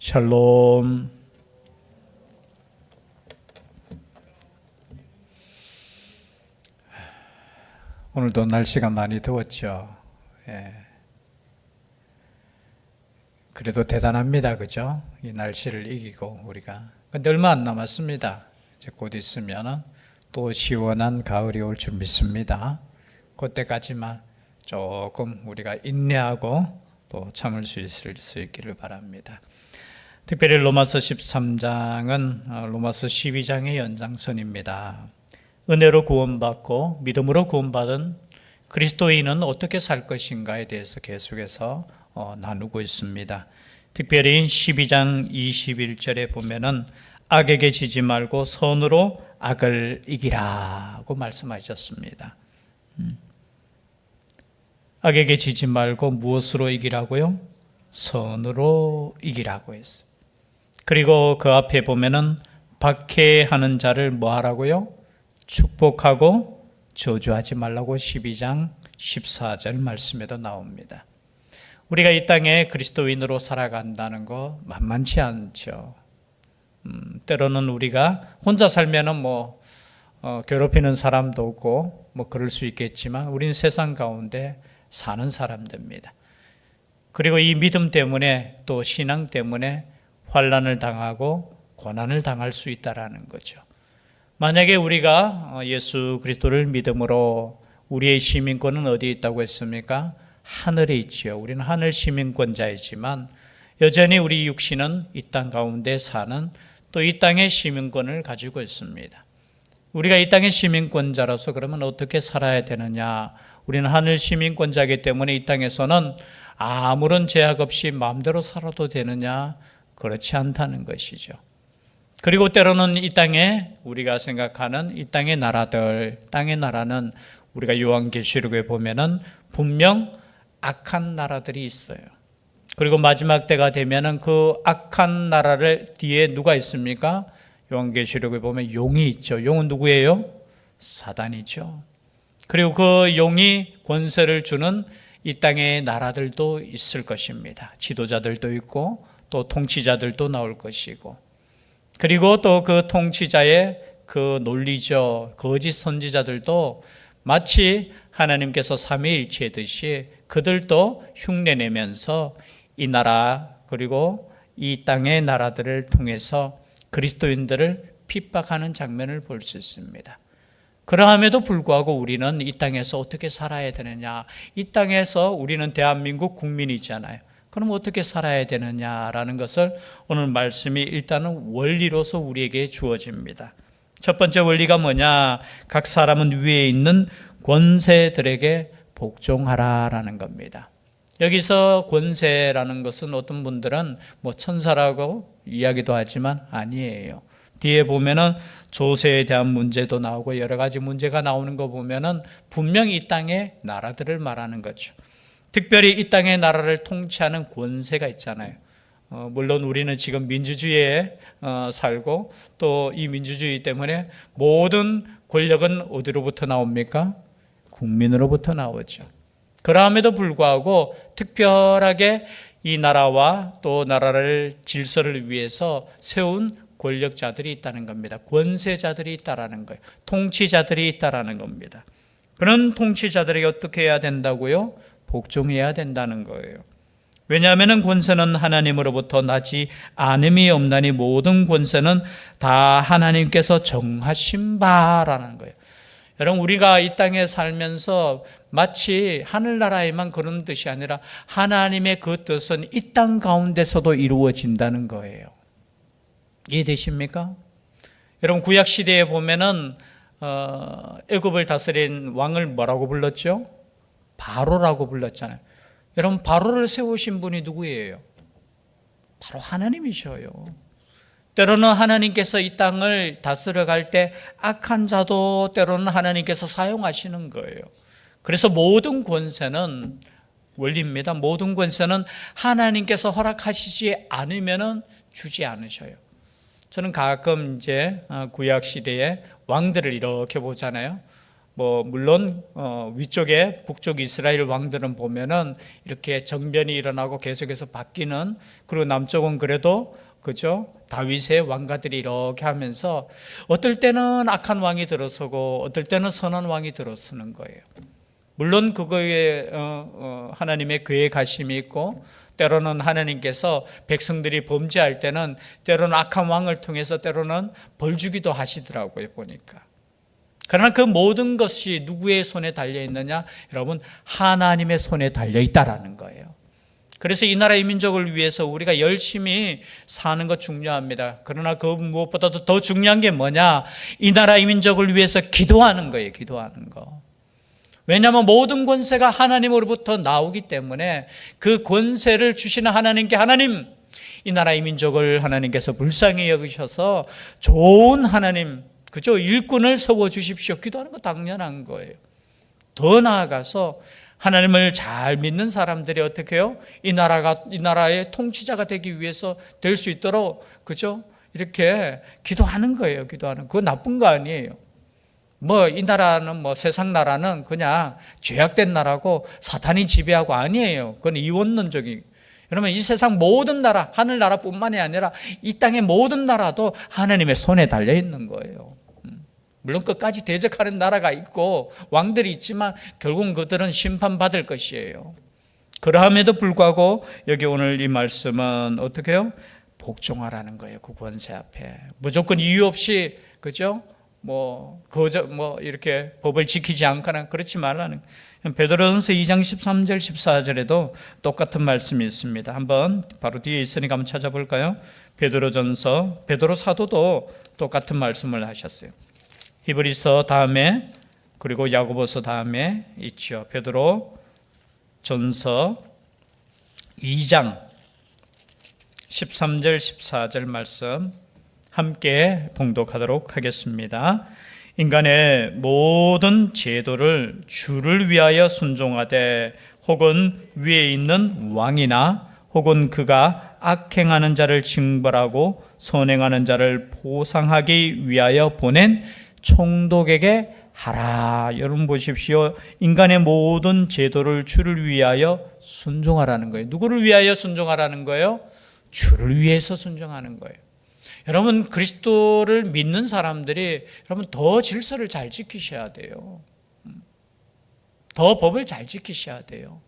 샬롬. 오늘도 날씨가 많이 더웠죠. 그래도 대단합니다. 그죠? 이 날씨를 이기고 우리가. 근데 얼마 안 남았습니다. 이제 곧 있으면 또 시원한 가을이 올 줄 믿습니다. 그때까지만 조금 우리가 인내하고 또 참을 수 있기를 바랍니다. 특별히 로마서 13장은 로마서 12장의 연장선입니다. 은혜로 구원받고 믿음으로 구원받은 그리스도인은 어떻게 살 것인가에 대해서 계속해서 나누고 있습니다. 특별히 12장 21절에 보면은 악에게 지지 말고 선으로 악을 이기라고 말씀하셨습니다. 악에게 지지 말고 무엇으로 이기라고요? 선으로 이기라고 했어요. 그리고 그 앞에 보면은 박해하는 자를 뭐 하라고요? 축복하고 저주하지 말라고 12장 14절 말씀에도 나옵니다. 우리가 이 땅에 그리스도인으로 살아간다는 거 만만치 않죠. 때로는 우리가 혼자 살면은 괴롭히는 사람도 없고 그럴 수 있겠지만 우린 세상 가운데 사는 사람들입니다. 그리고 이 믿음 때문에 또 신앙 때문에 환난을 당하고 고난을 당할 수 있다라는 거죠. 만약에 우리가 예수 그리스도를 믿음으로 우리의 시민권은 어디에 있다고 했습니까? 하늘에 있지요. 우리는 하늘 시민권자이지만 여전히 우리 육신은 이 땅 가운데 사는 또 이 땅의 시민권을 가지고 있습니다. 우리가 이 땅의 시민권자로서 그러면 어떻게 살아야 되느냐? 우리는 하늘 시민권자이기 때문에 이 땅에서는 아무런 제약 없이 마음대로 살아도 되느냐? 그렇지 않다는 것이죠. 그리고 때로는 이 땅에 우리가 생각하는 이 땅의 나라들, 땅의 나라는 우리가 요한계시록에 보면은 분명 악한 나라들이 있어요. 그리고 마지막 때가 되면은 그 악한 나라를 뒤에 누가 있습니까? 요한계시록에 보면 용이 있죠. 용은 누구예요? 사단이죠. 그리고 그 용이 권세를 주는 이 땅의 나라들도 있을 것입니다. 지도자들도 있고 또 통치자들도 나올 것이고, 그리고 또 그 통치자의 그 논리죠. 거짓 선지자들도 마치 하나님께서 삼위일체듯이 그들도 흉내내면서 이 나라 그리고 이 땅의 나라들을 통해서 그리스도인들을 핍박하는 장면을 볼 수 있습니다. 그러함에도 불구하고 우리는 이 땅에서 어떻게 살아야 되느냐? 이 땅에서 우리는 대한민국 국민이잖아요. 그럼 어떻게 살아야 되느냐라는 것을 오늘 말씀이 일단은 원리로서 우리에게 주어집니다. 첫 번째 원리가 뭐냐? 각 사람은 위에 있는 권세들에게 복종하라라는 겁니다. 여기서 권세라는 것은 어떤 분들은 천사라고 이야기도 하지만 아니에요. 뒤에 보면은 조세에 대한 문제도 나오고 여러 가지 문제가 나오는 거 보면은 분명히 이 땅의 나라들을 말하는 거죠. 특별히 이 땅의 나라를 통치하는 권세가 있잖아요. 물론 우리는 지금 민주주의에 살고 또 이 민주주의 때문에 모든 권력은 어디로부터 나옵니까? 국민으로부터 나오죠. 그럼에도 불구하고 특별하게 이 나라와 또 나라를 질서를 위해서 세운 권력자들이 있다는 겁니다. 권세자들이 있다라는 거예요. 통치자들이 있다라는 겁니다. 그런 통치자들에게 어떻게 해야 된다고요? 복종해야 된다는 거예요. 왜냐하면 권세는 하나님으로부터 나지 않음이 없나니 모든 권세는 다 하나님께서 정하신 바라는 거예요. 여러분, 우리가 이 땅에 살면서 마치 하늘나라에만 그런 뜻이 아니라 하나님의 그 뜻은 이 땅 가운데서도 이루어진다는 거예요. 이해되십니까? 여러분, 구약시대에 보면은 애굽을 다스린 왕을 뭐라고 불렀죠? 바로라고 불렀잖아요. 여러분, 바로를 세우신 분이 누구예요? 바로 하나님이셔요. 때로는 하나님께서 이 땅을 다스려 갈 때 악한 자도 때로는 하나님께서 사용하시는 거예요. 그래서 모든 권세는 원리입니다. 모든 권세는 하나님께서 허락하시지 않으면 주지 않으셔요. 저는 가끔 이제 구약 시대에 왕들을 이렇게 보잖아요. 뭐 물론 위쪽에 북쪽 이스라엘 왕들은 보면은 이렇게 정변이 일어나고 계속해서 바뀌는, 그리고 남쪽은 그래도 그죠? 다윗의 왕가들이 이렇게 하면서 어떨 때는 악한 왕이 들어서고 어떨 때는 선한 왕이 들어서는 거예요. 물론 그거에 하나님의 계획하심이 있고, 때로는 하나님께서 백성들이 범죄할 때는 때로는 악한 왕을 통해서 때로는 벌 주기도 하시더라고요, 보니까. 그러나 그 모든 것이 누구의 손에 달려 있느냐? 여러분, 하나님의 손에 달려 있다라는 거예요. 그래서 이 나라 이 민족을 위해서 우리가 열심히 사는 것 중요합니다. 그러나 그 무엇보다도 더 중요한 게 뭐냐? 이 나라 이 민족을 위해서 기도하는 거예요. 기도하는 거. 왜냐하면 모든 권세가 하나님으로부터 나오기 때문에 그 권세를 주시는 하나님께, 하나님, 이 나라 이 민족을 하나님께서 불쌍히 여기셔서 좋은 하나님, 그죠? 일꾼을 세워 주십시오. 기도하는 거 당연한 거예요. 더 나아가서 하나님을 잘 믿는 사람들이 어떻게 해요? 이 나라의 통치자가 되기 위해서 될 수 있도록, 그죠? 이렇게 기도하는 거예요. 기도하는. 그거 나쁜 거 아니에요. 뭐 이 나라는 뭐 세상 나라는 그냥 죄악된 나라고 사탄이 지배하고 아니에요. 그건 이원론적인. 여러분, 이 세상 모든 나라, 하늘나라뿐만이 아니라 이 땅의 모든 나라도 하나님의 손에 달려 있는 거예요. 물론 끝까지 대적하는 나라가 있고 왕들이 있지만 결국은 그들은 심판받을 것이에요. 그러함에도 불구하고 여기 오늘 이 말씀은 어떻게 해요? 복종하라는 거예요. 그 권세 앞에. 무조건 이유 없이, 그죠? 이렇게 법을 지키지 않거나 그렇지 말라는 거예요. 베드로전서 2장 13절 14절에도 똑같은 말씀이 있습니다. 한번 바로 뒤에 있으니까 한번 찾아볼까요? 베드로전서, 베드로 사도도 똑같은 말씀을 하셨어요. 히브리서 다음에, 그리고 야고보서 다음에 있죠. 베드로 전서 2장 13절 14절 말씀 함께 봉독하도록 하겠습니다. 인간의 모든 제도를 주를 위하여 순종하되, 혹은 위에 있는 왕이나 혹은 그가 악행하는 자를 징벌하고 선행하는 자를 보상하기 위하여 보낸 총독에게 하라. 여러분 보십시오. 인간의 모든 제도를 주를 위하여 순종하라는 거예요. 누구를 위하여 순종하라는 거예요? 주를 위해서 순종하는 거예요. 여러분, 그리스도를 믿는 사람들이 여러분 더 질서를 잘 지키셔야 돼요. 더 법을 잘 지키셔야 돼요.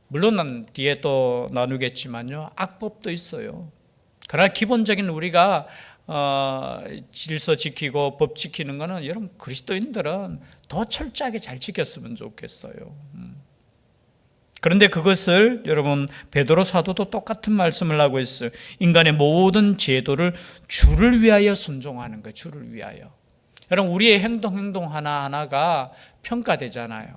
물론 뒤에 또 나누겠지만요, 악법도 있어요. 그러나 기본적인 우리가 질서 지키고 법 지키는 거는 여러분 그리스도인들은 더 철저하게 잘 지켰으면 좋겠어요. 그런데 그것을 여러분 베드로 사도도 똑같은 말씀을 하고 있어요. 인간의 모든 제도를 주를 위하여 순종하는 거예요. 주를 위하여. 여러분, 우리의 행동 하나하나가 평가되잖아요.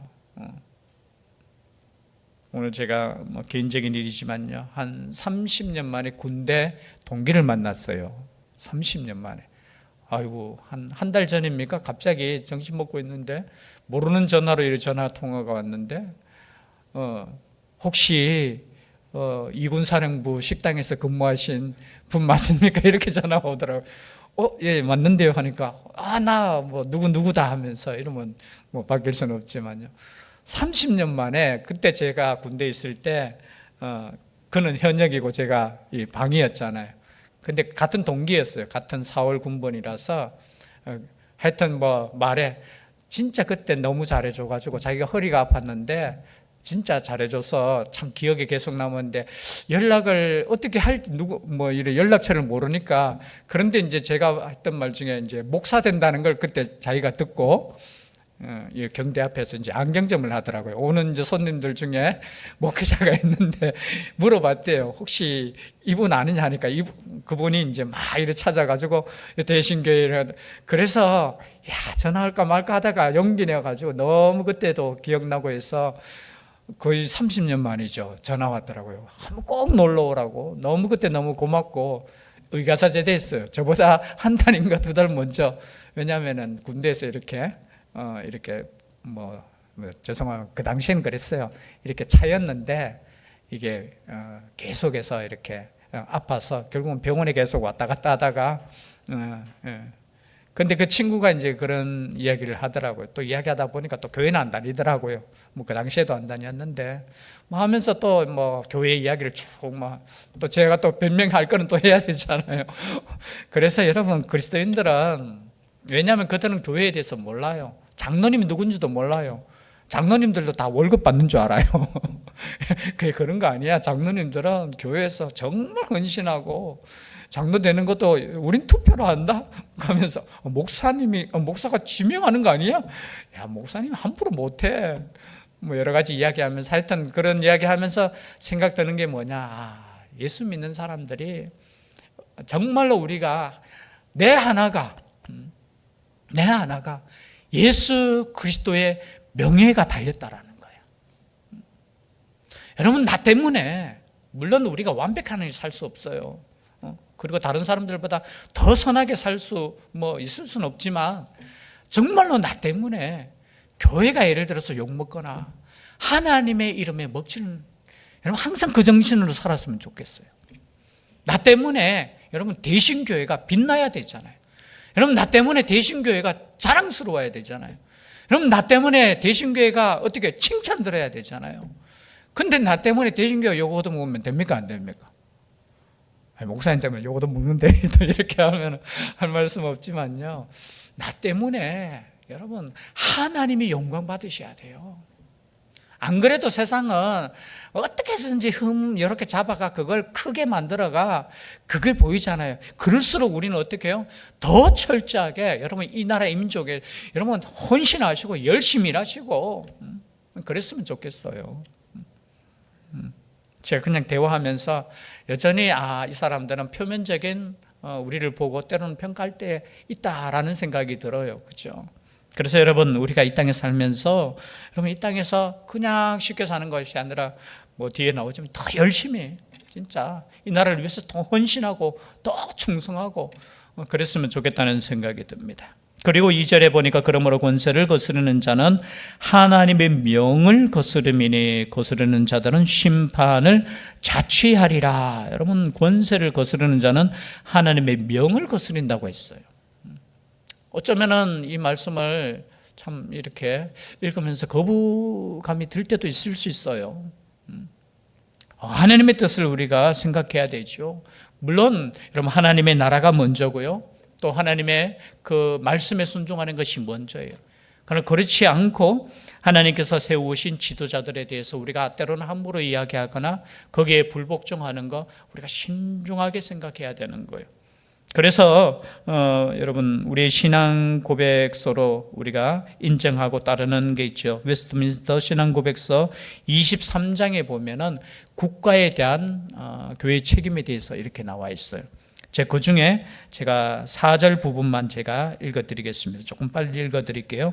오늘 제가 개인적인 일이지만요, 한 30년 만에 군대 동기를 만났어요. 30년 만에. 아이고, 한 달 전입니까? 갑자기 정신 먹고 있는데 모르는 전화로 이렇게 전화 통화가 왔는데, 혹시 이군사령부 식당에서 근무하신 분 맞습니까? 이렇게 전화가 오더라고요. 예, 맞는데요 하니까, 나 누구다 하면서, 이러면 바뀔 수는 없지만요. 30년 만에, 그때 제가 군대에 있을 때 그는 현역이고 제가 이 방위였잖아요. 근데 같은 동기였어요. 같은 4월 군번이라서 하여튼 말에 진짜 그때 너무 잘해줘가지고 자기가 허리가 아팠는데 진짜 잘해줘서 참 기억에 계속 남았는데, 연락을 어떻게 이래 연락처를 모르니까. 그런데 이제 제가 했던 말 중에 이제 목사 된다는 걸 그때 자기가 듣고 경대 앞에서 이제 안경점을 하더라고요. 오는 이제 손님들 중에 목회자가 있는데 물어봤대요. 혹시 이분 아느냐 하니까 그분이 이제 막 이렇게 찾아가지고 대신교회를, 그래서 전화할까 말까 하다가 용기 내가지고 너무 그때도 기억나고 해서 거의 30년 만이죠. 전화 왔더라고요. 한번 꼭 놀러 오라고. 그때 너무 고맙고 의가사 제대했어요. 저보다 한 달인가 두 달 먼저. 왜냐하면은 군대에서 이렇게 죄송하면 그 당시엔 그랬어요. 이렇게 차였는데 이게 계속해서 이렇게 아파서 결국은 병원에 계속 왔다 갔다 하다가 근데 그 친구가 이제 그런 이야기를 하더라고요. 또 이야기하다 보니까 또 교회는 안 다니더라고요. 뭐 그 당시에도 안 다녔는데 뭐 하면서 또 뭐 교회 이야기를 쭉 막 또 제가 또 변명할 거는 또 해야 되잖아요. 그래서 여러분 그리스도인들은 왜냐하면 그들은 교회에 대해서 몰라요. 장로님이 누군지도 몰라요. 장로님들도 다 월급 받는 줄 알아요. 그게 그런 거 아니야. 장로님들은 교회에서 정말 헌신하고 장로 되는 것도 우린 투표로 한다? 하면서 목사가 지명하는 거 아니야? 야, 목사님이 함부로 못해. 뭐 여러 가지 이야기하면서 하여튼 그런 이야기하면서 생각드는 게 뭐냐. 예수 믿는 사람들이 정말로 우리가 내 하나가 예수 그리스도의 명예가 달렸다라는 거예요. 여러분, 나 때문에 물론 우리가 완벽한 일을 살 수 없어요. 그리고 다른 사람들보다 더 선하게 살 수 있을 수는 없지만 정말로 나 때문에 교회가 예를 들어서 욕먹거나 하나님의 이름에 먹칠은 여러분 항상 그 정신으로 살았으면 좋겠어요. 나 때문에 여러분 대신교회가 빛나야 되잖아요. 여러분 나 때문에 대신교회가 자랑스러워야 되잖아요. 여러분 나 때문에 대신교회가 어떻게 칭찬 들어야 되잖아요. 근데 나 때문에 대신교회 요거 얻어먹으면 됩니까 안 됩니까? 아니, 목사님 때문에 요거 얻어먹는데 또 이렇게 하면 할 말씀 없지만요. 나 때문에 여러분 하나님이 영광 받으셔야 돼요. 안 그래도 세상은 어떻게 해서든지 이렇게 잡아가 그걸 크게 만들어가 그걸 보이잖아요. 그럴수록 우리는 어떻게 해요? 더 철저하게 여러분 이 나라 민족에 여러분 헌신하시고 열심히 일하시고 그랬으면 좋겠어요. 제가 그냥 대화하면서 여전히 이 사람들은 표면적인 우리를 보고 때로는 평가할 때 있다라는 생각이 들어요. 그렇죠? 그래서 여러분 우리가 이 땅에 살면서 여러분 이 땅에서 그냥 쉽게 사는 것이 아니라 뭐 뒤에 나오지만 더 열심히 진짜 이 나라를 위해서 더 헌신하고 더 충성하고 그랬으면 좋겠다는 생각이 듭니다. 그리고 2절에 보니까 그러므로 권세를 거스르는 자는 하나님의 명을 거스름이니 거스르는 자들은 심판을 자취하리라. 여러분 권세를 거스르는 자는 하나님의 명을 거스린다고 했어요. 어쩌면은 이 말씀을 참 이렇게 읽으면서 거부감이 들 때도 있을 수 있어요. 하나님의 뜻을 우리가 생각해야 되죠. 물론 여러분 하나님의 나라가 먼저고요. 또 하나님의 그 말씀에 순종하는 것이 먼저예요. 그러나 그렇지 않고 하나님께서 세우신 지도자들에 대해서 우리가 때로는 함부로 이야기하거나 거기에 불복종하는 거 우리가 신중하게 생각해야 되는 거예요. 그래서 여러분 우리의 신앙 고백서로 우리가 인정하고 따르는 게 있죠. 웨스트민스터 신앙 고백서 23장에 보면은 국가에 대한 교회의 책임에 대해서 이렇게 나와 있어요. 그 중에 제가 4절 부분만 제가 읽어드리겠습니다. 조금 빨리 읽어드릴게요.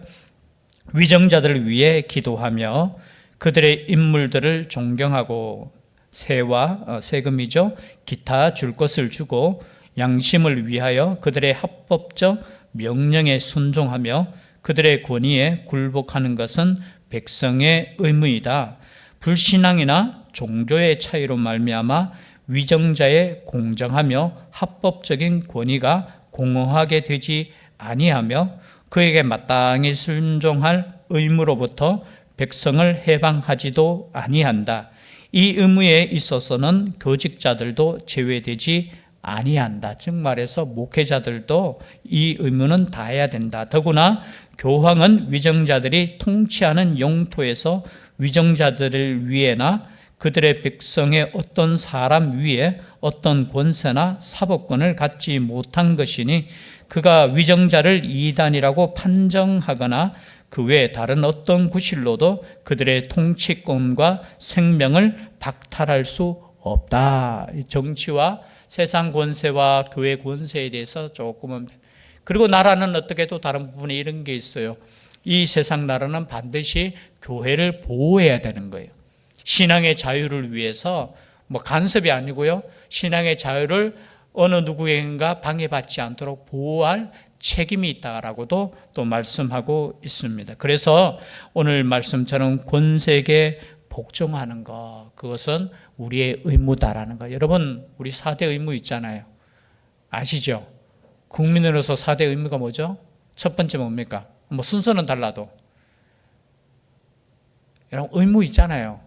위정자들을 위해 기도하며 그들의 인물들을 존경하고 세금이죠. 기타 줄 것을 주고 양심을 위하여 그들의 합법적 명령에 순종하며 그들의 권위에 굴복하는 것은 백성의 의무이다. 불신앙이나 종교의 차이로 말미암아 위정자의 공정하며 합법적인 권위가 공허하게 되지 아니하며 그에게 마땅히 순종할 의무로부터 백성을 해방하지도 아니한다. 이 의무에 있어서는 교직자들도 제외되지 아니한다. 즉 말해서 목회자들도 이 의무는 다해야 된다. 더구나 교황은 위정자들이 통치하는 영토에서 위정자들을 위해나 그들의 백성의 어떤 사람 위에 어떤 권세나 사법권을 갖지 못한 것이니 그가 위정자를 이단이라고 판정하거나 그 외에 다른 어떤 구실로도 그들의 통치권과 생명을 박탈할 수 없다. 정치와 세상 권세와 교회 권세에 대해서 조금은, 그리고 나라는 어떻게 또 다른 부분에 이런 게 있어요. 이 세상 나라는 반드시 교회를 보호해야 되는 거예요. 신앙의 자유를 위해서 간섭이 아니고요. 신앙의 자유를 어느 누구에겐가 방해받지 않도록 보호할 책임이 있다라고도 또 말씀하고 있습니다. 그래서 오늘 말씀처럼 권세에게 복종하는 것, 그것은 우리의 의무다라는 거. 여러분, 우리 4대 의무 있잖아요. 아시죠? 국민으로서 4대 의무가 뭐죠? 첫 번째 뭡니까? 뭐 순서는 달라도 여러분 의무 있잖아요.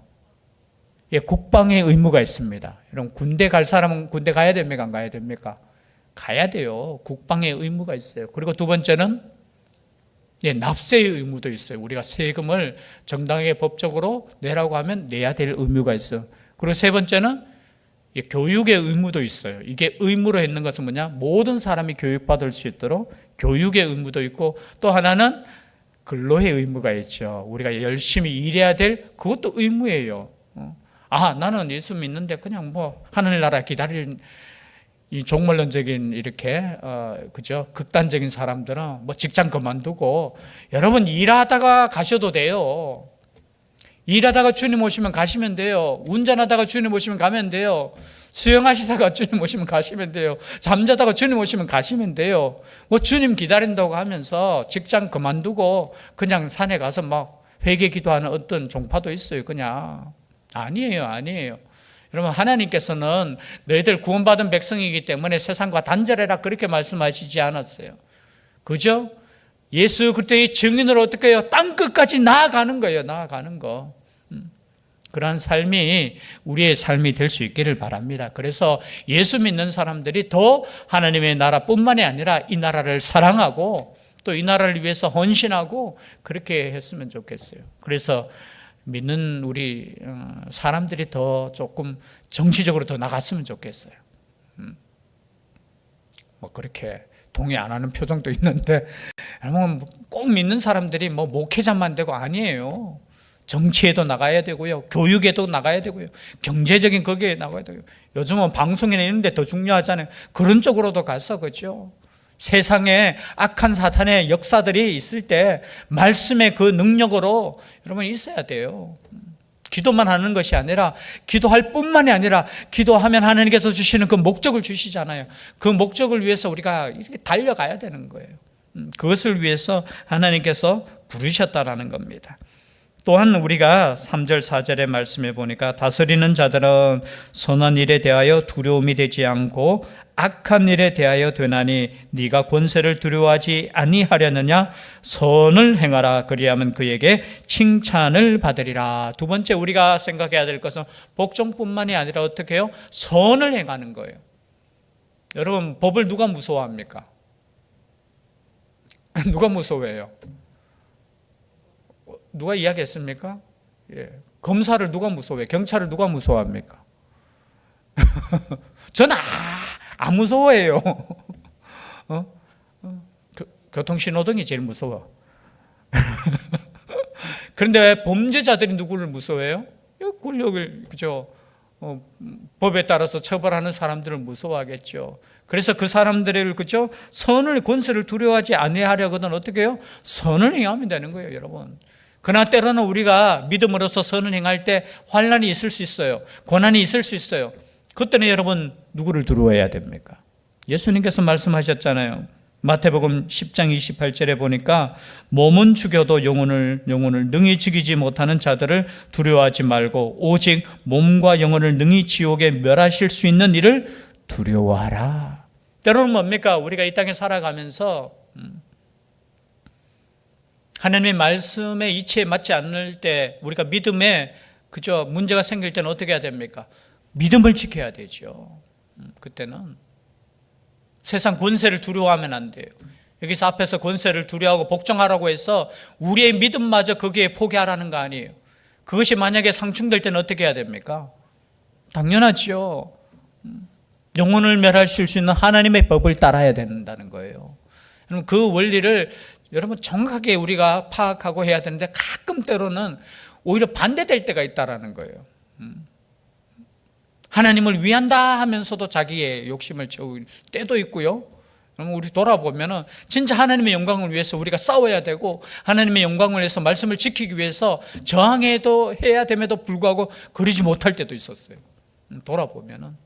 예, 국방의 의무가 있습니다. 여러분 군대 갈 사람은 군대 가야 됩니까? 안 가야 됩니까? 가야 돼요. 국방의 의무가 있어요. 그리고 두 번째는 예, 납세의 의무도 있어요. 우리가 세금을 정당하게 법적으로 내라고 하면 내야 될 의무가 있어요. 그리고 세 번째는 예, 교육의 의무도 있어요. 이게 의무로 했는 것은 뭐냐? 모든 사람이 교육받을 수 있도록 교육의 의무도 있고, 또 하나는 근로의 의무가 있죠. 우리가 열심히 일해야 될 그것도 의무예요. 나는 예수 믿는데 그냥 뭐 하늘나라 기다릴 이 종말론적인 이렇게 그죠? 극단적인 사람들은 뭐 직장 그만두고 여러분 일하다가 가셔도 돼요. 일하다가 주님 오시면 가시면 돼요. 운전하다가 주님 오시면 가면 돼요. 수영하시다가 주님 오시면 가시면 돼요. 잠자다가 주님 오시면 가시면 돼요. 뭐 주님 기다린다고 하면서 직장 그만두고 그냥 산에 가서 막 회개 기도하는 어떤 종파도 있어요. 그냥 아니에요. 여러분 하나님께서는 너희들 구원받은 백성이기 때문에 세상과 단절해라 그렇게 말씀하시지 않았어요. 그죠? 예수 그리스도의 증인으로 어떻게 해요? 땅끝까지 나아가는 거예요. 나아가는 거. 그러한 삶이 우리의 삶이 될 수 있기를 바랍니다. 그래서 예수 믿는 사람들이 더 하나님의 나라뿐만이 아니라 이 나라를 사랑하고 또 이 나라를 위해서 헌신하고 그렇게 했으면 좋겠어요. 그래서 믿는 우리 사람들이 더 조금 정치적으로 더 나갔으면 좋겠어요. 뭐 그렇게 동의 안 하는 표정도 있는데 여러분 꼭 믿는 사람들이 뭐 목회자만 되고 아니에요. 정치에도 나가야 되고요. 교육에도 나가야 되고요. 경제적인 거기에 나가야 되고요. 요즘은 방송에 있는데 더 중요하잖아요. 그런 쪽으로도 가서 그죠. 세상에 악한 사탄의 역사들이 있을 때 말씀의 그 능력으로 여러분 있어야 돼요. 기도만 하는 것이 아니라 기도할 뿐만이 아니라 기도하면 하나님께서 주시는 그 목적을 주시잖아요. 그 목적을 위해서 우리가 이렇게 달려가야 되는 거예요. 그것을 위해서 하나님께서 부르셨다라는 겁니다. 또한 우리가 3절 4절의 말씀에 보니까 다스리는 자들은 선한 일에 대하여 두려움이 되지 않고 악한 일에 대하여 되나니 네가 권세를 두려워하지 아니하려느냐 선을 행하라 그리하면 그에게 칭찬을 받으리라. 두 번째 우리가 생각해야 될 것은 복종뿐만이 아니라 어떻게 해요? 선을 행하는 거예요. 여러분 법을 누가 무서워합니까? 누가 무서워해요? 누가 이야기했습니까? 예. 검사를 누가 무서워해요? 경찰을 누가 무서워합니까? 저는 안 무서워해요. 교통신호등이 제일 무서워. 그런데 왜 범죄자들이 누구를 무서워해요? 권력을, 그죠? 법에 따라서 처벌하는 사람들을 무서워하겠죠. 그래서 그 사람들을, 그죠? 선을, 권세를 두려워하지 아니하려거든 어떻게 해요? 선을 행하면 되는 거예요, 여러분. 그러나 때로는 우리가 믿음으로서 선을 행할 때 환난이 있을 수 있어요. 고난이 있을 수 있어요. 그때는 여러분 누구를 두려워해야 됩니까? 예수님께서 말씀하셨잖아요. 마태복음 10장 28절에 보니까 몸은 죽여도 영혼을 능히 죽이지 못하는 자들을 두려워하지 말고 오직 몸과 영혼을 능히 지옥에 멸하실 수 있는 이를 두려워하라. 때로는 뭡니까? 우리가 이 땅에 살아가면서 하나님의 말씀의 이치에 맞지 않을 때 우리가 믿음에 그저 문제가 생길 때는 어떻게 해야 됩니까? 믿음을 지켜야 되죠. 그때는 세상 권세를 두려워하면 안 돼요. 여기서 앞에서 권세를 두려워하고 복종하라고 해서 우리의 믿음마저 거기에 포기하라는 거 아니에요. 그것이 만약에 상충될 때는 어떻게 해야 됩니까? 당연하죠. 영혼을 멸하실 수 있는 하나님의 법을 따라야 된다는 거예요. 그 원리를 여러분 정확하게 우리가 파악하고 해야 되는데 가끔 때로는 오히려 반대될 때가 있다라는 거예요. 하나님을 위한다 하면서도 자기의 욕심을 채울 때도 있고요. 그럼 우리 돌아보면은 진짜 하나님의 영광을 위해서 우리가 싸워야 되고 하나님의 영광을 위해서 말씀을 지키기 위해서 저항해도 해야 됨에도 불구하고 그러지 못할 때도 있었어요. 돌아보면은.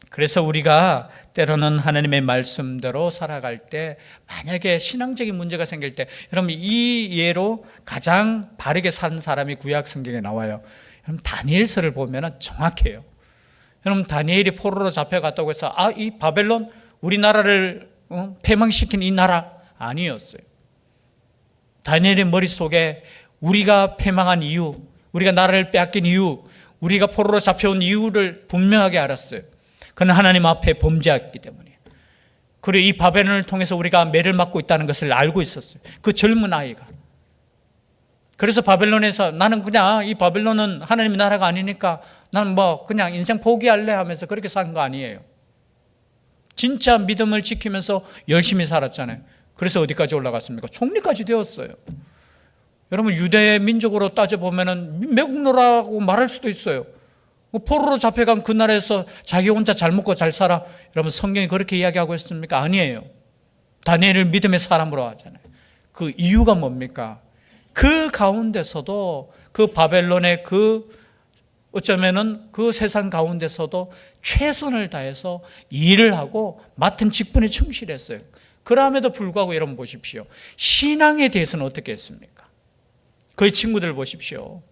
그래서 우리가 때로는 하나님의 말씀대로 살아갈 때 만약에 신앙적인 문제가 생길 때 여러분 이 예로 가장 바르게 산 사람이 구약 성경에 나와요. 여러분 다니엘서를 보면 정확해요. 여러분 다니엘이 포로로 잡혀갔다고 해서 이 바벨론 우리나라를 패망시킨 이 나라 아니었어요. 다니엘의 머릿속에 우리가 패망한 이유, 우리가 나라를 빼앗긴 이유, 우리가 포로로 잡혀온 이유를 분명하게 알았어요. 그는 하나님 앞에 범죄했기 때문이에요. 그리고 이 바벨론을 통해서 우리가 매를 맞고 있다는 것을 알고 있었어요. 그 젊은 아이가. 그래서 바벨론에서 나는 그냥 이 바벨론은 하나님의 나라가 아니니까 난 뭐 그냥 인생 포기할래 하면서 그렇게 산 거 아니에요. 진짜 믿음을 지키면서 열심히 살았잖아요. 그래서 어디까지 올라갔습니까? 총리까지 되었어요. 여러분, 유대 민족으로 따져보면 매국노라고 말할 수도 있어요. 포로로 잡혀간 그 나라에서 자기 혼자 잘 먹고 잘 살아. 여러분, 성경이 그렇게 이야기하고 있습니까? 아니에요. 다니엘을 믿음의 사람으로 하잖아요. 그 이유가 뭡니까? 그 가운데서도 그 바벨론의 어쩌면은 그 세상 가운데서도 최선을 다해서 일을 하고 맡은 직분에 충실했어요. 그럼에도 불구하고 여러분 보십시오. 신앙에 대해서는 어떻게 했습니까? 그의 친구들 보십시오.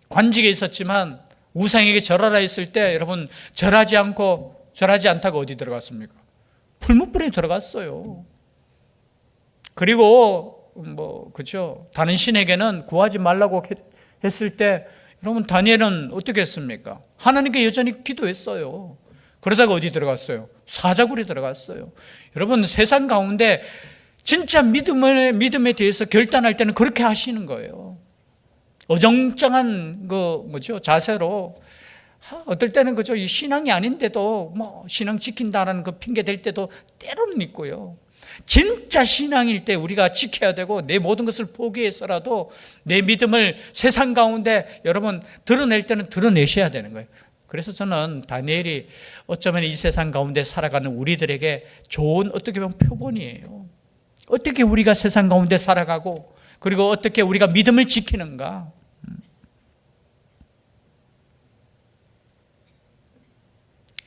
관직에 있었지만 우상에게 절하라 했을 때 여러분 절하지 않다가 어디 들어갔습니까? 풀무불에 들어갔어요. 그리고 그죠? 다른 신에게는 구하지 말라고 했을 때 여러분 다니엘은 어떻게 했습니까? 하나님께 여전히 기도했어요. 그러다가 어디 들어갔어요? 사자굴에 들어갔어요. 여러분 세상 가운데 진짜 믿음에 대해서 결단할 때는 그렇게 하시는 거예요. 어정쩡한 자세로 어떨 때는 그죠? 이 신앙이 아닌데도 신앙 지킨다라는 그 핑계 댈 때도 때로는 있고요. 진짜 신앙일 때 우리가 지켜야 되고 내 모든 것을 포기해서라도 내 믿음을 세상 가운데 여러분 드러낼 때는 드러내셔야 되는 거예요. 그래서 저는 다니엘이 어쩌면 이 세상 가운데 살아가는 우리들에게 좋은 어떻게 보면 표본이에요. 어떻게 우리가 세상 가운데 살아가고 그리고 어떻게 우리가 믿음을 지키는가.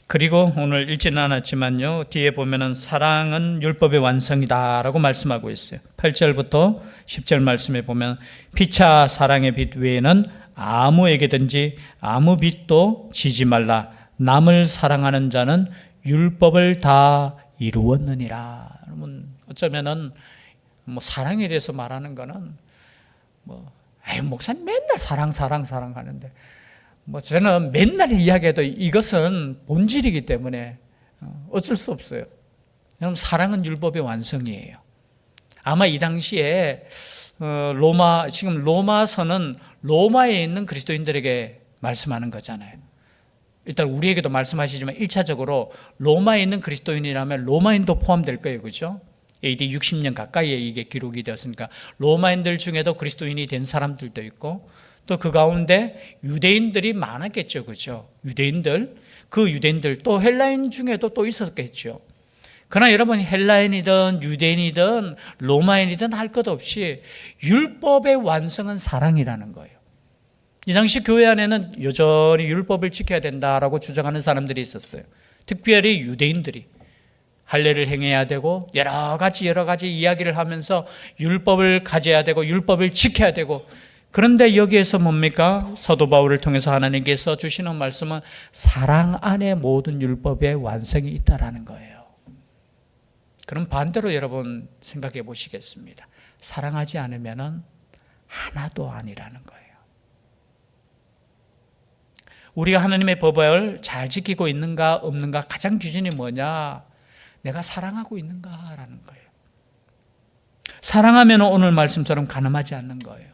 그리고 오늘 읽지는 않았지만요, 뒤에 보면은 사랑은 율법의 완성이다라고 말씀하고 있어요. 8절부터 10절 말씀에 보면 피차 사랑의 빛 외에는 아무에게든지 아무 빛도 지지 말라. 남을 사랑하는 자는 율법을 다 이루었느니라. 여러분 어쩌면은 사랑에 대해서 말하는 거는 목사님 맨날 사랑 하는데 저는 맨날 이야기해도 이것은 본질이기 때문에 어쩔 수 없어요. 여러분 사랑은 율법의 완성이에요. 아마 이 당시에 지금 로마서는 로마에 있는 그리스도인들에게 말씀하는 거잖아요. 일단 우리에게도 말씀하시지만 1차적으로 로마에 있는 그리스도인이라면 로마인도 포함될 거예요. 그렇죠? AD 60년 가까이에 이게 기록이 되었으니까 로마인들 중에도 그리스도인이 된 사람들도 있고 또 그 가운데 유대인들이 많았겠죠. 그렇죠? 유대인들 또 헬라인 중에도 또 있었겠죠. 그러나 여러분 헬라인이든 유대인이든 로마인이든 할 것 없이 율법의 완성은 사랑이라는 거예요. 이 당시 교회 안에는 여전히 율법을 지켜야 된다라고 주장하는 사람들이 있었어요. 특별히 유대인들이 할례를 행해야 되고 여러 가지 이야기를 하면서 율법을 가져야 되고 율법을 지켜야 되고, 그런데 여기에서 뭡니까? 사도 바울을 통해서 하나님께서 주시는 말씀은 사랑 안에 모든 율법의 완성이 있다라는 거예요. 그럼 반대로 여러분 생각해 보시겠습니다. 사랑하지 않으면 하나도 아니라는 거예요. 우리가 하나님의 법을 잘 지키고 있는가 없는가 가장 기준이 뭐냐? 내가 사랑하고 있는가라는 거예요. 사랑하면 오늘 말씀처럼 간음하지 않는 거예요.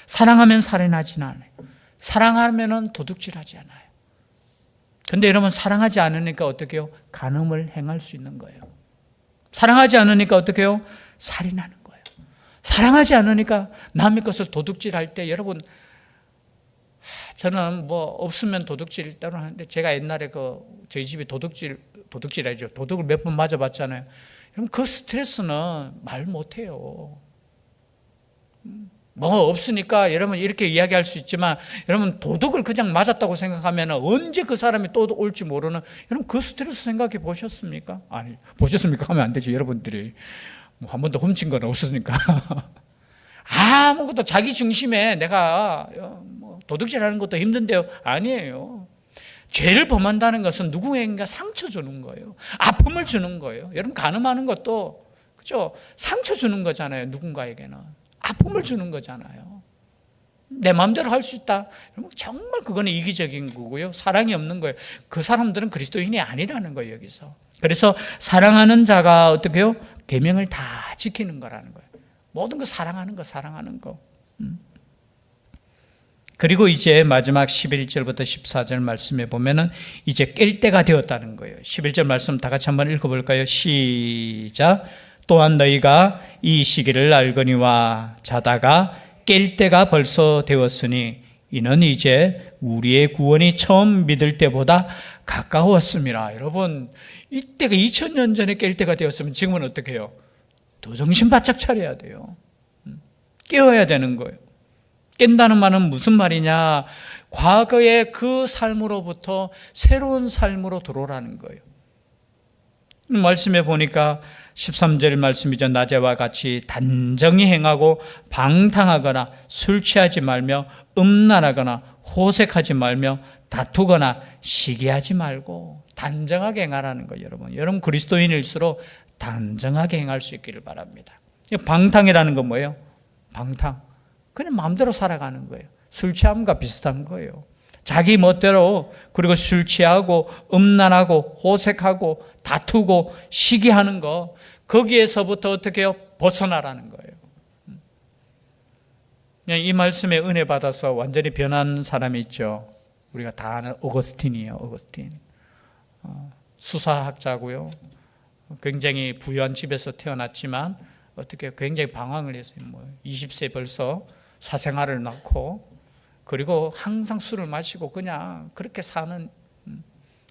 사랑하면 살인하지는 않아요. 사랑하면 도둑질하지 않아요. 근데 여러분 사랑하지 않으니까 어떻게 해요? 간음을 행할 수 있는 거예요. 사랑하지 않으니까 어떻게 해요? 살인하는 거예요. 사랑하지 않으니까 남의 것을 도둑질할 때 여러분, 저는 없으면 도둑질 때로는 하는데 제가 옛날에 저희 집이 도둑질이죠. 도둑을 몇 번 맞아봤잖아요. 여러분 그 스트레스는 말 못해요. 없으니까 여러분 이렇게 이야기할 수 있지만 여러분 도둑을 그냥 맞았다고 생각하면 언제 그 사람이 또 올지 모르는, 여러분 그 스트레스 생각해 보셨습니까? 아니 보셨습니까? 하면 안 되죠. 여러분들이 한 번도 훔친 건 없으니까 아무것도 자기 중심에 내가 도둑질하는 것도 힘든데요. 아니에요. 죄를 범한다는 것은 누구에게인가 상처 주는 거예요. 아픔을 주는 거예요. 여러분, 간음하는 것도, 그죠? 상처 주는 거잖아요. 누군가에게는. 아픔을 주는 거잖아요. 내 마음대로 할 수 있다. 여러분, 정말 그거는 이기적인 거고요. 사랑이 없는 거예요. 그 사람들은 그리스도인이 아니라는 거예요, 여기서. 그래서 사랑하는 자가 어떻게 해요? 계명을 다 지키는 거라는 거예요. 모든 거 사랑하는 거. 그리고 이제 마지막 11절부터 14절 말씀에 보면은 이제 깰 때가 되었다는 거예요. 11절 말씀 다 같이 한번 읽어볼까요? 시작. 또한 너희가 이 시기를 알거니와 자다가 깰 때가 벌써 되었으니 이는 이제 우리의 구원이 처음 믿을 때보다 가까웠습니다. 여러분, 이때가 2000년 전에 깰 때가 되었으면 지금은 어떻게 해요? 더 정신 바짝 차려야 돼요. 깨어야 되는 거예요. 깬다는 말은 무슨 말이냐? 과거의 그 삶으로부터 새로운 삶으로 들어오라는 거예요. 말씀해 보니까 13절 말씀이죠. 낮에와 같이 단정히 행하고 방탕하거나 술 취하지 말며 음란하거나 호색하지 말며 다투거나 시기하지 말고 단정하게 행하라는 거예요. 여러분 그리스도인일수록 단정하게 행할 수 있기를 바랍니다. 방탕이라는 건 뭐예요? 방탕, 그냥 마음대로 살아가는 거예요. 술 취함과 비슷한 거예요. 자기 멋대로, 그리고 술 취하고 음란하고 호색하고 다투고 시기하는 거, 거기에서부터 어떻게 해요? 벗어나라는 거예요. 이 말씀에 은혜 받아서 완전히 변한 사람이 있죠. 우리가 다 아는 어거스틴이에요. 어거스틴. 수사학자고요. 굉장히 부유한 집에서 태어났지만 어떻게 굉장히 방황을 했어요. 20세 벌써 사생활을 낳고, 그리고 항상 술을 마시고 그냥 그렇게 사는,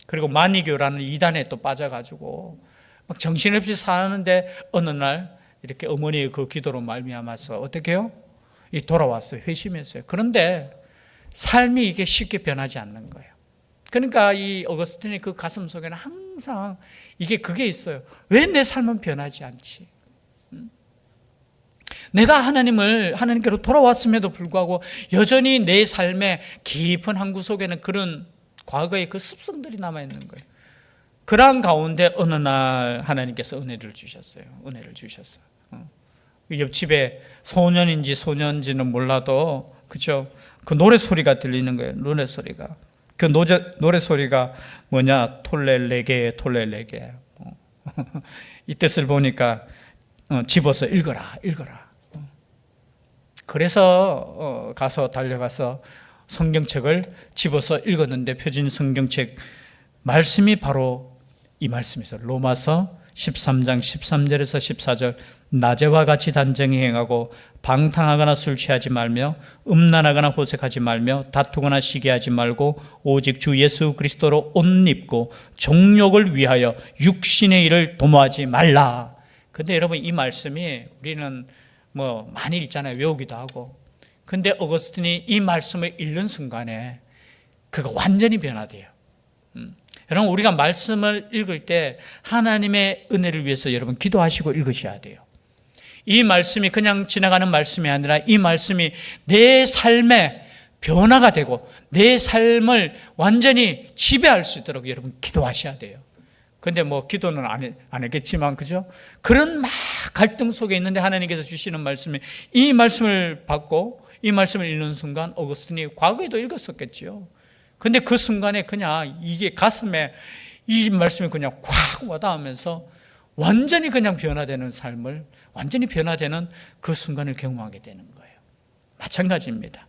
그리고 마니교라는 이단에 또 빠져가지고 막 정신없이 사는데 어느 날 이렇게 어머니의 그 기도로 말미암아서 어떻게 해요? 돌아왔어요. 회심했어요. 그런데 삶이 이게 쉽게 변하지 않는 거예요. 그러니까 이 어거스틴의 그 가슴 속에는 항상 그게 있어요. 왜 내 삶은 변하지 않지? 내가 하나님께로 돌아왔음에도 불구하고 여전히 내 삶의 깊은 한 구석에는 그런 과거의 그 습성들이 남아있는 거예요. 그러한 가운데 어느 날 하나님께서 은혜를 주셨어요. 옆집에 소년인지 소년인지는 몰라도, 그죠? 그 노래소리가 들리는 거예요. 노래소리가. 그 노래소리가 뭐냐? 톨렐레게. 이 뜻을 보니까 집어서 읽어라. 그래서 달려가서 성경책을 집어서 읽었는데 표준 성경책 말씀이 바로 이 말씀이죠. 로마서 13장 13절에서 14절. 낮에와 같이 단정히 행하고 방탕하거나 술 취하지 말며 음란하거나 호색하지 말며 다투거나 시기하지 말고 오직 주 예수 그리스도로 옷 입고 정욕을 위하여 육신의 일을 도모하지 말라. 근데 여러분, 이 말씀이 우리는 많이 읽잖아요. 외우기도 하고. 근데 어거스틴이 이 말씀을 읽는 순간에 그가 완전히 변화돼요. 여러분, 우리가 말씀을 읽을 때 하나님의 은혜를 위해서 여러분 기도하시고 읽으셔야 돼요. 이 말씀이 그냥 지나가는 말씀이 아니라 이 말씀이 내 삶에 변화가 되고 내 삶을 완전히 지배할 수 있도록 여러분 기도하셔야 돼요. 근데 기도는 안 했겠지만, 그죠? 그런 막 갈등 속에 있는데 하나님께서 주시는 말씀이, 이 말씀을 받고 이 말씀을 읽는 순간 어거스틴이 과거에도 읽었었겠죠. 근데 그 순간에 그냥 이게 가슴에 이 말씀이 그냥 확 와닿으면서 완전히 그냥 변화되는 삶을, 완전히 변화되는 그 순간을 경험하게 되는 거예요. 마찬가지입니다.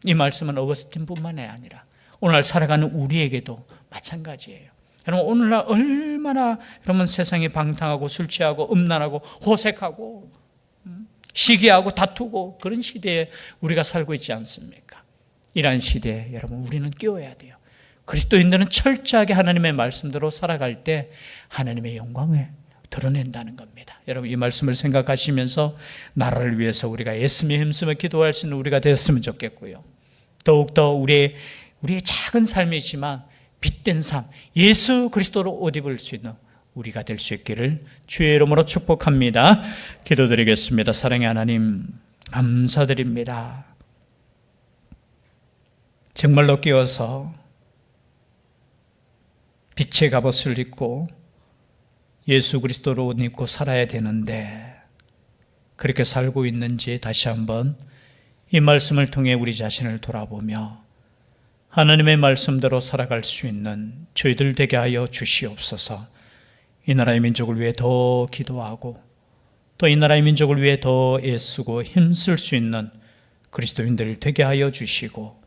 이 말씀은 어거스틴뿐만이 아니라 오늘날 살아가는 우리에게도 마찬가지예요. 여러분, 오늘날 얼마나 여러분 세상이 방탕하고 술 취하고 음란하고 호색하고 시기하고 다투고 그런 시대에 우리가 살고 있지 않습니까? 이러한 시대에 여러분 우리는 깨어야 돼요. 그리스도인들은 철저하게 하나님의 말씀대로 살아갈 때 하나님의 영광을 드러낸다는 겁니다. 여러분, 이 말씀을 생각하시면서 나라를 위해서 우리가 애쓰며 힘쓰며 기도할 수 있는 우리가 되었으면 좋겠고요. 더욱더 우리의 작은 삶이지만 빛된 삶, 예수 그리스도로 옷 입을 수 있는 우리가 될 수 있기를 주의 이름으로 축복합니다. 기도드리겠습니다. 사랑의 하나님, 감사드립니다. 정말로 깨어서 빛의 갑옷을 입고 예수 그리스도를 옷 입고 살아야 되는데 그렇게 살고 있는지 다시 한번 이 말씀을 통해 우리 자신을 돌아보며 하나님의 말씀대로 살아갈 수 있는 저희들 되게 하여 주시옵소서. 이 나라의 민족을 위해 더 기도하고 또 이 나라의 민족을 위해 더 애쓰고 힘쓸 수 있는 그리스도인들 되게 하여 주시고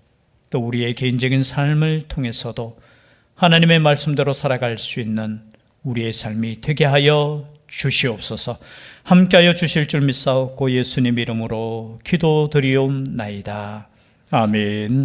또 우리의 개인적인 삶을 통해서도 하나님의 말씀대로 살아갈 수 있는 우리의 삶이 되게 하여 주시옵소서. 함께하여 주실 줄 믿사옵고 예수님 이름으로 기도드리옵나이다. 아멘.